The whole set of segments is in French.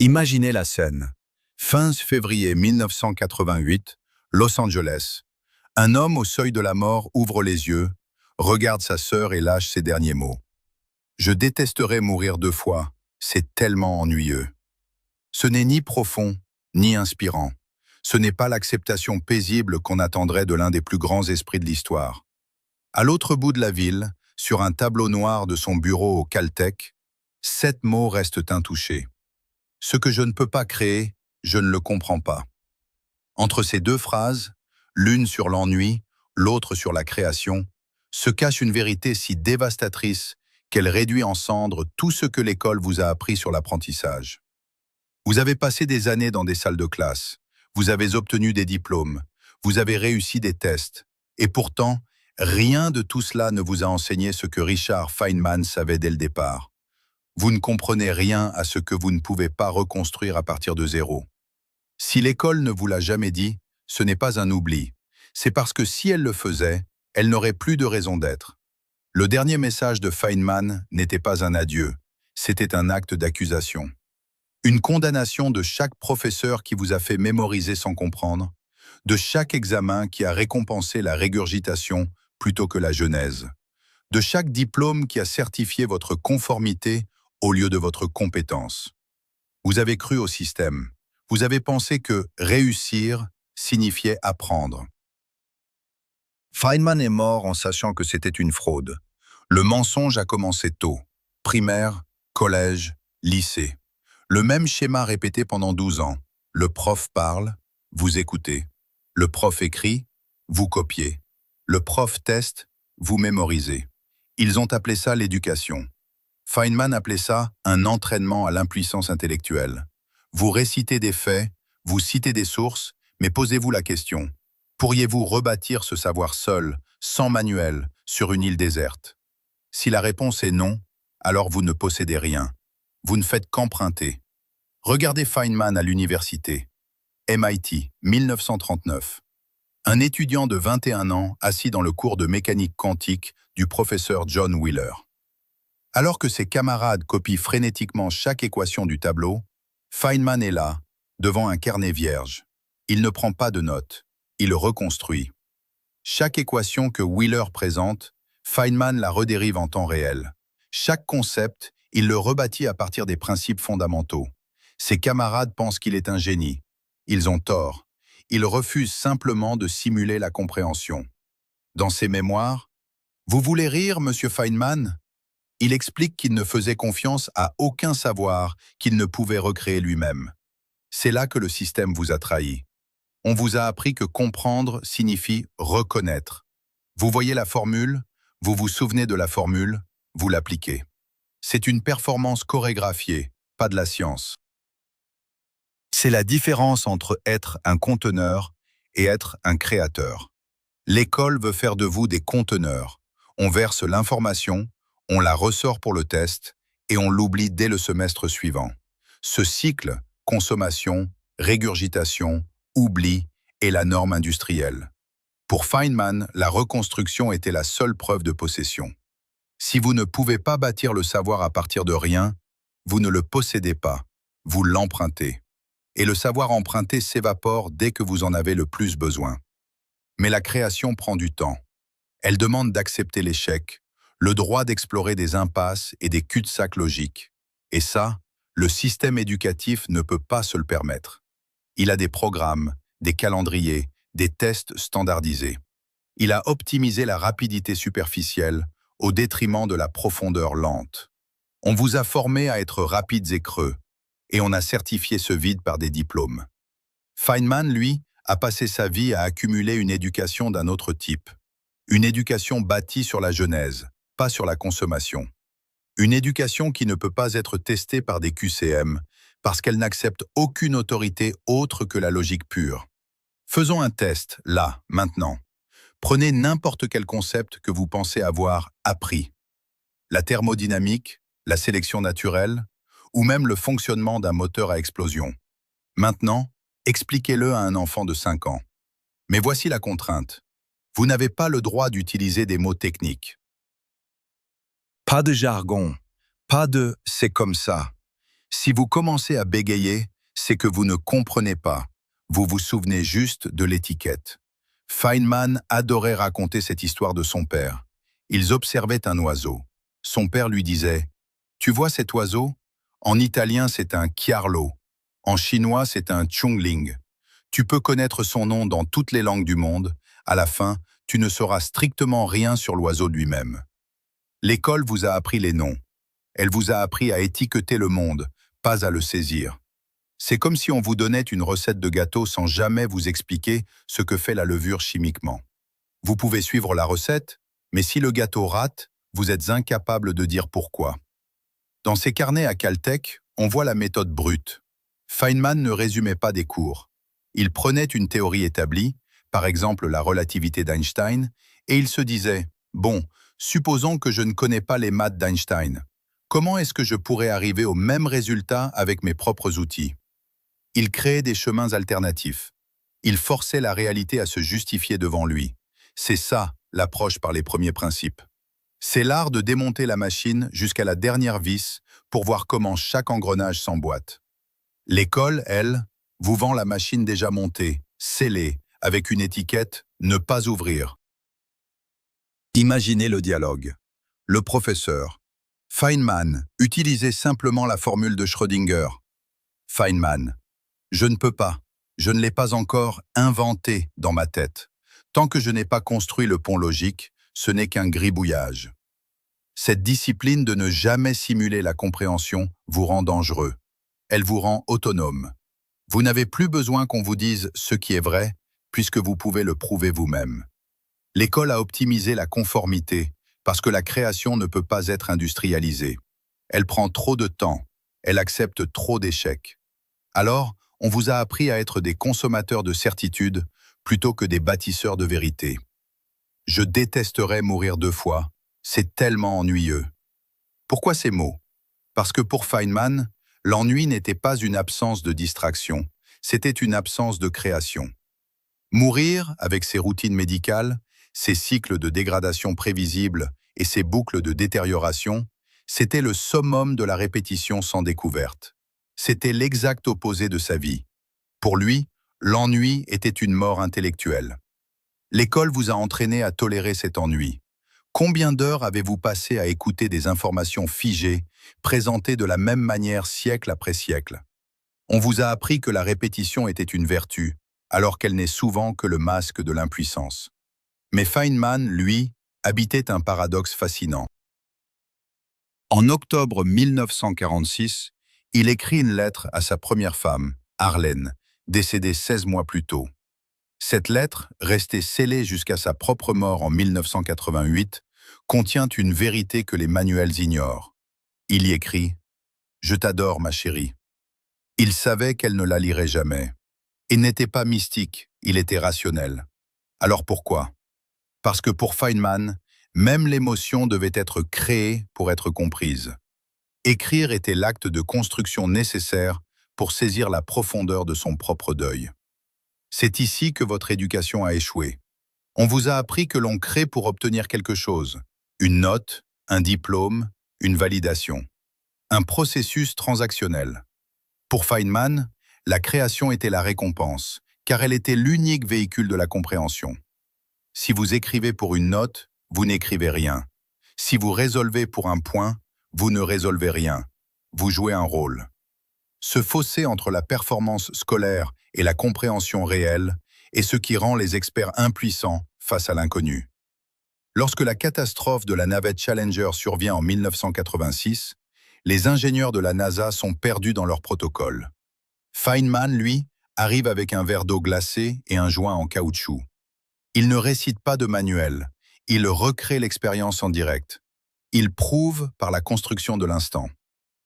Imaginez la scène. Fin février 1988, Los Angeles. Un homme au seuil de la mort ouvre les yeux, regarde sa sœur et lâche ses derniers mots. « Je détesterais mourir 2 fois, c'est tellement ennuyeux. » Ce n'est ni profond, ni inspirant. Ce n'est pas l'acceptation paisible qu'on attendrait de l'un des plus grands esprits de l'histoire. À l'autre bout de la ville, sur un tableau noir de son bureau au Caltech, 7 mots restent intouchés. « Ce que je ne peux pas créer, je ne le comprends pas. » Entre ces 2 phrases, l'une sur l'ennui, l'autre sur la création, se cache une vérité si dévastatrice qu'elle réduit en cendres tout ce que l'école vous a appris sur l'apprentissage. Vous avez passé des années dans des salles de classe, vous avez obtenu des diplômes, vous avez réussi des tests, et pourtant, rien de tout cela ne vous a enseigné ce que Richard Feynman savait dès le départ. Vous ne comprenez rien à ce que vous ne pouvez pas reconstruire à partir de zéro. Si l'école ne vous l'a jamais dit, ce n'est pas un oubli. C'est parce que si elle le faisait, elle n'aurait plus de raison d'être. Le dernier message de Feynman n'était pas un adieu, c'était un acte d'accusation. Une condamnation de chaque professeur qui vous a fait mémoriser sans comprendre, de chaque examen qui a récompensé la régurgitation plutôt que la genèse, de chaque diplôme qui a certifié votre conformité au lieu de votre compétence. Vous avez cru au système. Vous avez pensé que réussir signifiait apprendre. Feynman est mort en sachant que c'était une fraude. Le mensonge a commencé tôt. Primaire, collège, lycée. Le même schéma répété pendant 12 ans. Le prof parle, vous écoutez. Le prof écrit, vous copiez. Le prof teste, vous mémorisez. Ils ont appelé ça l'éducation. Feynman appelait ça un entraînement à l'impuissance intellectuelle. Vous récitez des faits, vous citez des sources, mais posez-vous la question. Pourriez-vous rebâtir ce savoir seul, sans manuel, sur une île déserte? Si la réponse est non, alors vous ne possédez rien. Vous ne faites qu'emprunter. Regardez Feynman à l'université. MIT, 1939. Un étudiant de 21 ans assis dans le cours de mécanique quantique du professeur John Wheeler. Alors que ses camarades copient frénétiquement chaque équation du tableau, Feynman est là, devant un carnet vierge. Il ne prend pas de notes, il reconstruit. Chaque équation que Wheeler présente, Feynman la redérive en temps réel. Chaque concept, il le rebâtit à partir des principes fondamentaux. Ses camarades pensent qu'il est un génie. Ils ont tort. Ils refusent simplement de simuler la compréhension. Dans ses mémoires, « Vous voulez rire, monsieur Feynman ?» Il explique qu'il ne faisait confiance à aucun savoir qu'il ne pouvait recréer lui-même. C'est là que le système vous a trahi. On vous a appris que comprendre signifie reconnaître. Vous voyez la formule, vous vous souvenez de la formule, vous l'appliquez. C'est une performance chorégraphiée, pas de la science. C'est la différence entre être un conteneur et être un créateur. L'école veut faire de vous des conteneurs. On verse l'information, on la ressort pour le test et on l'oublie dès le semestre suivant. Ce cycle, consommation, régurgitation, oubli, est la norme industrielle. Pour Feynman, la reconstruction était la seule preuve de possession. Si vous ne pouvez pas bâtir le savoir à partir de rien, vous ne le possédez pas, vous l'empruntez. Et le savoir emprunté s'évapore dès que vous en avez le plus besoin. Mais la création prend du temps. Elle demande d'accepter l'échec, le droit d'explorer des impasses et des cul-de-sac logiques. Et ça, le système éducatif ne peut pas se le permettre. Il a des programmes, des calendriers, des tests standardisés. Il a optimisé la rapidité superficielle au détriment de la profondeur lente. On vous a formé à être rapides et creux, et on a certifié ce vide par des diplômes. Feynman, lui, a passé sa vie à accumuler une éducation d'un autre type. Une éducation bâtie sur la genèse, pas sur la consommation. Une éducation qui ne peut pas être testée par des QCM, parce qu'elle n'accepte aucune autorité autre que la logique pure. Faisons un test, là, maintenant. Prenez n'importe quel concept que vous pensez avoir appris. La thermodynamique, la sélection naturelle, ou même le fonctionnement d'un moteur à explosion. Maintenant, expliquez-le à un enfant de 5 ans. Mais voici la contrainte. Vous n'avez pas le droit d'utiliser des mots techniques. Pas de jargon, pas de « c'est comme ça ». Si vous commencez à bégayer, c'est que vous ne comprenez pas. Vous vous souvenez juste de l'étiquette. Feynman adorait raconter cette histoire de son père. Ils observaient un oiseau. Son père lui disait « Tu vois cet oiseau? En italien, c'est un chiarlo. En chinois, c'est un chungling. Tu peux connaître son nom dans toutes les langues du monde. À la fin, tu ne sauras strictement rien sur l'oiseau lui-même. L'école vous a appris les noms. Elle vous a appris à étiqueter le monde, pas à le saisir. C'est comme si on vous donnait une recette de gâteau sans jamais vous expliquer ce que fait la levure chimiquement. Vous pouvez suivre la recette, mais si le gâteau rate, vous êtes incapable de dire pourquoi. Dans ses carnets à Caltech, on voit la méthode brute. Feynman ne résumait pas des cours. Il prenait une théorie établie, par exemple la relativité d'Einstein, et il se disait « Bon, supposons que je ne connais pas les maths d'Einstein. Comment est-ce que je pourrais arriver au même résultat avec mes propres outils ?» Il créait des chemins alternatifs. Il forçait la réalité à se justifier devant lui. C'est ça, l'approche par les premiers principes. C'est l'art de démonter la machine jusqu'à la dernière vis pour voir comment chaque engrenage s'emboîte. L'école, elle, vous vend la machine déjà montée, scellée, avec une étiquette « Ne pas ouvrir ». Imaginez le dialogue. Le professeur. Feynman, utilisez simplement la formule de Schrödinger. Feynman. Je ne peux pas. Je ne l'ai pas encore inventé dans ma tête. Tant que je n'ai pas construit le pont logique, ce n'est qu'un gribouillage. Cette discipline de ne jamais simuler la compréhension vous rend dangereux. Elle vous rend autonome. Vous n'avez plus besoin qu'on vous dise ce qui est vrai, puisque vous pouvez le prouver vous-même. L'école a optimisé la conformité, parce que la création ne peut pas être industrialisée. Elle prend trop de temps, elle accepte trop d'échecs. Alors, on vous a appris à être des consommateurs de certitude plutôt que des bâtisseurs de vérité. Je détesterais mourir 2 fois, c'est tellement ennuyeux. Pourquoi ces mots? Parce que pour Feynman, l'ennui n'était pas une absence de distraction, c'était une absence de création. Mourir, avec ses routines médicales, ses cycles de dégradation prévisibles et ses boucles de détérioration, c'était le summum de la répétition sans découverte. C'était l'exact opposé de sa vie. Pour lui, l'ennui était une mort intellectuelle. L'école vous a entraîné à tolérer cet ennui. Combien d'heures avez-vous passé à écouter des informations figées, présentées de la même manière siècle après siècle? On vous a appris que la répétition était une vertu, alors qu'elle n'est souvent que le masque de l'impuissance. Mais Feynman, lui, habitait un paradoxe fascinant. En octobre 1946, il écrit une lettre à sa première femme, Arlène, décédée 16 mois plus tôt. Cette lettre, restée scellée jusqu'à sa propre mort en 1988, contient une vérité que les manuels ignorent. Il y écrit « Je t'adore, ma chérie ». Il savait qu'elle ne la lirait jamais. Il n'était pas mystique, il était rationnel. Alors pourquoi? Parce que pour Feynman, même l'émotion devait être créée pour être comprise. Écrire était l'acte de construction nécessaire pour saisir la profondeur de son propre deuil. C'est ici que votre éducation a échoué. On vous a appris que l'on crée pour obtenir quelque chose, une note, un diplôme, une validation. Un processus transactionnel. Pour Feynman, la création était la récompense, car elle était l'unique véhicule de la compréhension. Si vous écrivez pour une note, vous n'écrivez rien. Si vous résolvez pour un point, vous ne résolvez rien. Vous jouez un rôle. Ce fossé entre la performance scolaire et la compréhension réelle est ce qui rend les experts impuissants face à l'inconnu. Lorsque la catastrophe de la navette Challenger survient en 1986, les ingénieurs de la NASA sont perdus dans leur protocole. Feynman, lui, arrive avec un verre d'eau glacée et un joint en caoutchouc. Il ne récite pas de manuel, il recrée l'expérience en direct. Il prouve par la construction de l'instant.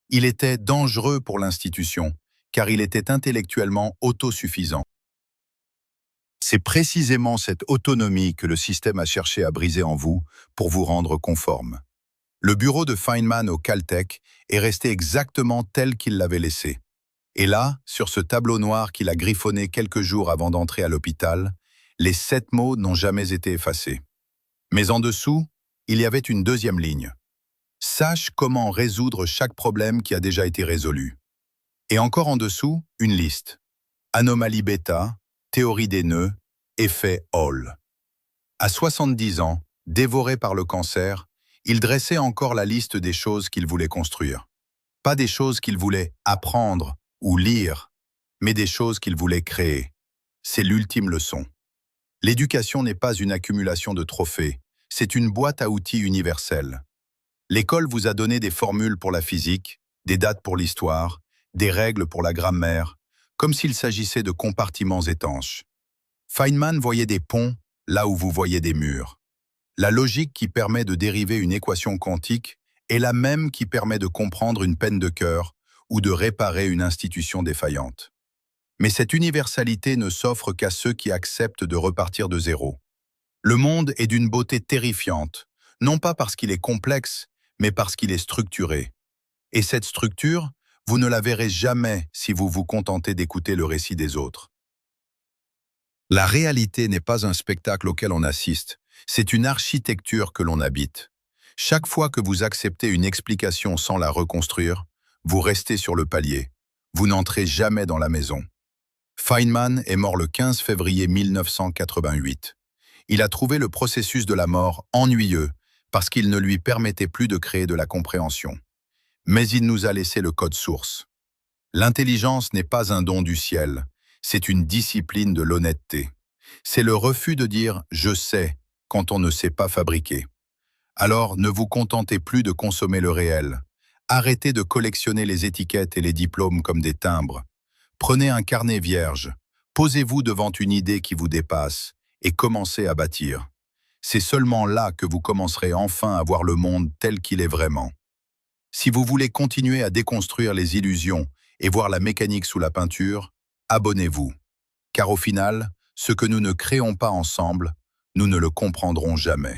Il était dangereux pour l'institution, car il était intellectuellement autosuffisant. C'est précisément cette autonomie que le système a cherché à briser en vous pour vous rendre conforme. Le bureau de Feynman au Caltech est resté exactement tel qu'il l'avait laissé. Et là, sur ce tableau noir qu'il a griffonné quelques jours avant d'entrer à l'hôpital, les 7 mots n'ont jamais été effacés. Mais en dessous, il y avait une deuxième ligne. Sache comment résoudre chaque problème qui a déjà été résolu. Et encore en dessous, une liste. Anomalie bêta, théorie des nœuds, effet Hall. À 70 ans, dévoré par le cancer, il dressait encore la liste des choses qu'il voulait construire. Pas des choses qu'il voulait apprendre ou lire, mais des choses qu'il voulait créer. C'est l'ultime leçon. L'éducation n'est pas une accumulation de trophées, c'est une boîte à outils universelle. L'école vous a donné des formules pour la physique, des dates pour l'histoire, des règles pour la grammaire, comme s'il s'agissait de compartiments étanches. Feynman voyait des ponts là où vous voyez des murs. La logique qui permet de dériver une équation quantique est la même qui permet de comprendre une peine de cœur ou de réparer une institution défaillante. Mais cette universalité ne s'offre qu'à ceux qui acceptent de repartir de zéro. Le monde est d'une beauté terrifiante, non pas parce qu'il est complexe, mais parce qu'il est structuré. Et cette structure, vous ne la verrez jamais si vous vous contentez d'écouter le récit des autres. La réalité n'est pas un spectacle auquel on assiste, c'est une architecture que l'on habite. Chaque fois que vous acceptez une explication sans la reconstruire, vous restez sur le palier. Vous n'entrez jamais dans la maison. Feynman est mort le 15 février 1988. Il a trouvé le processus de la mort ennuyeux parce qu'il ne lui permettait plus de créer de la compréhension. Mais il nous a laissé le code source. L'intelligence n'est pas un don du ciel, c'est une discipline de l'honnêteté. C'est le refus de dire « je sais » quand on ne sait pas fabriquer. Alors ne vous contentez plus de consommer le réel. Arrêtez de collectionner les étiquettes et les diplômes comme des timbres. Prenez un carnet vierge, posez-vous devant une idée qui vous dépasse et commencez à bâtir. C'est seulement là que vous commencerez enfin à voir le monde tel qu'il est vraiment. Si vous voulez continuer à déconstruire les illusions et voir la mécanique sous la peinture, abonnez-vous. Car au final, ce que nous ne créons pas ensemble, nous ne le comprendrons jamais.